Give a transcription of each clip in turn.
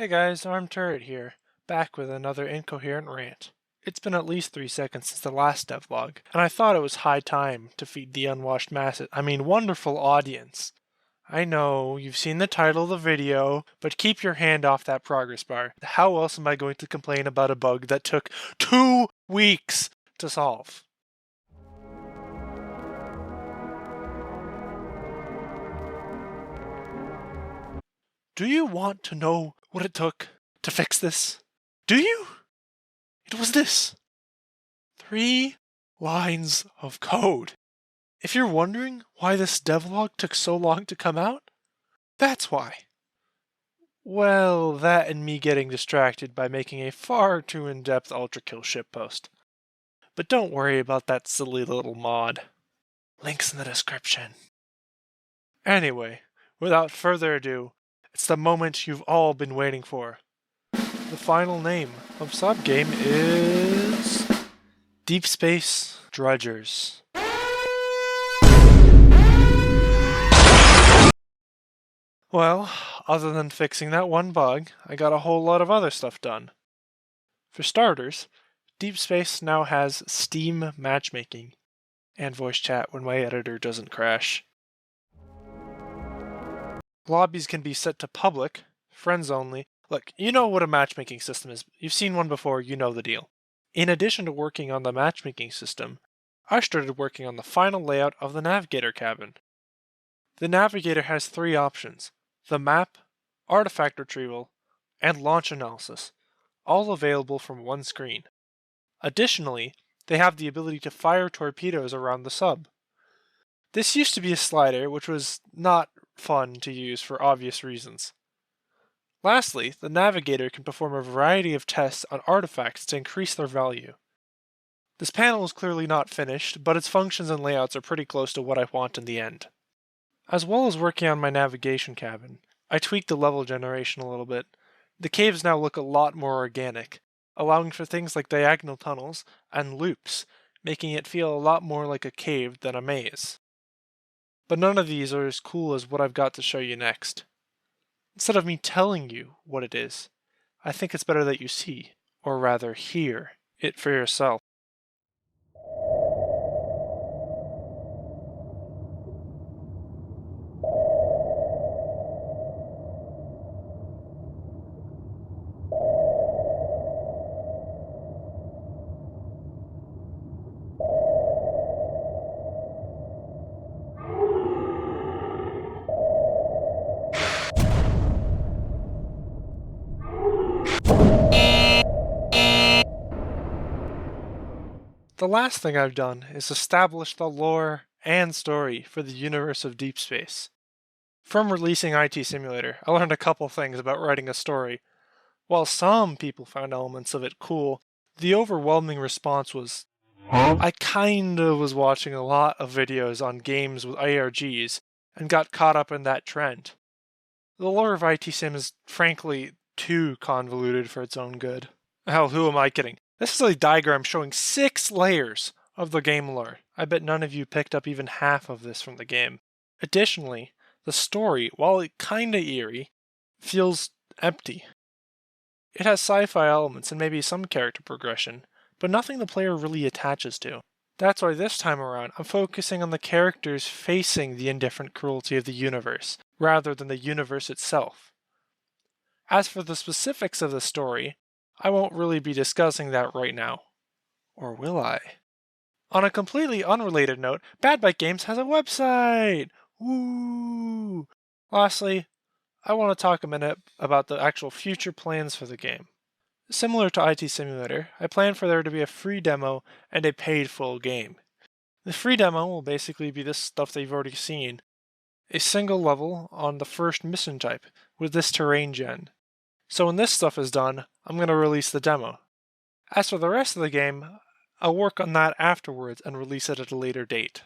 Hey guys, Armed Turret here, back with another incoherent rant. It's been at least 3 seconds since the last devlog, and I thought it was high time to feed the unwashed masses, wonderful audience. I know, you've seen the title of the video, but keep your hand off that progress bar. How else am I going to complain about a bug that took 2 weeks to solve? Do you want to know what it took to fix this? Do you? It was this. 3 lines of code. If you're wondering why this devlog took so long to come out, that's why. Well, that and me getting distracted by making a far too in-depth Ultra Kill shitpost. But don't worry about that silly little mod. Links in the description. Anyway, without further ado, it's the moment you've all been waiting for. The final name of subgame is Deep Space Dredgers. Well, other than fixing that one bug, I got a whole lot of other stuff done. For starters, Deep Space now has Steam matchmaking and voice chat when my editor doesn't crash. Lobbies can be set to public, friends only. Look, you know what a matchmaking system is. You've seen one before, you know the deal. In addition to working on the matchmaking system, I started working on the final layout of the Navigator cabin. The Navigator has 3 options: the map, artifact retrieval, and launch analysis, all available from one screen. Additionally, they have the ability to fire torpedoes around the sub. This used to be a slider, which was not fun to use for obvious reasons. Lastly, the Navigator can perform a variety of tests on artifacts to increase their value. This panel is clearly not finished, but its functions and layouts are pretty close to what I want in the end. As well as working on my navigation cabin, I tweaked the level generation a little bit. The caves now look a lot more organic, allowing for things like diagonal tunnels and loops, making it feel a lot more like a cave than a maze. But none of these are as cool as what I've got to show you next. Instead of me telling you what it is, I think it's better that you see, or rather hear, it for yourself. The last thing I've done is establish the lore and story for the universe of Deep Space. From releasing IT Simulator, I learned a couple things about writing a story. While some people found elements of it cool, the overwhelming response was, I kinda was watching a lot of videos on games with ARGs and got caught up in that trend. The lore of IT Sim is frankly too convoluted for its own good. Hell, who am I kidding? This is a diagram showing 6 layers of the game lore. I bet none of you picked up even half of this from the game. Additionally, the story, while it kinda eerie, feels empty. It has sci-fi elements and maybe some character progression, but nothing the player really attaches to. That's why this time around, I'm focusing on the characters facing the indifferent cruelty of the universe, rather than the universe itself. As for the specifics of the story, I won't really be discussing that right now. Or will I? On a completely unrelated note, Bad Bite Games has a website! Woo! Lastly, I want to talk a minute about the actual future plans for the game. Similar to IT Simulator, I plan for there to be a free demo and a paid full game. The free demo will basically be this stuff that you've already seen. A single level on the first mission type, with this terrain gen. So when this stuff is done, I'm going to release the demo. As for the rest of the game, I'll work on that afterwards and release it at a later date.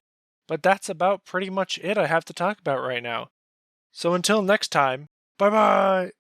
But that's about pretty much it I have to talk about right now. So until next time, bye bye!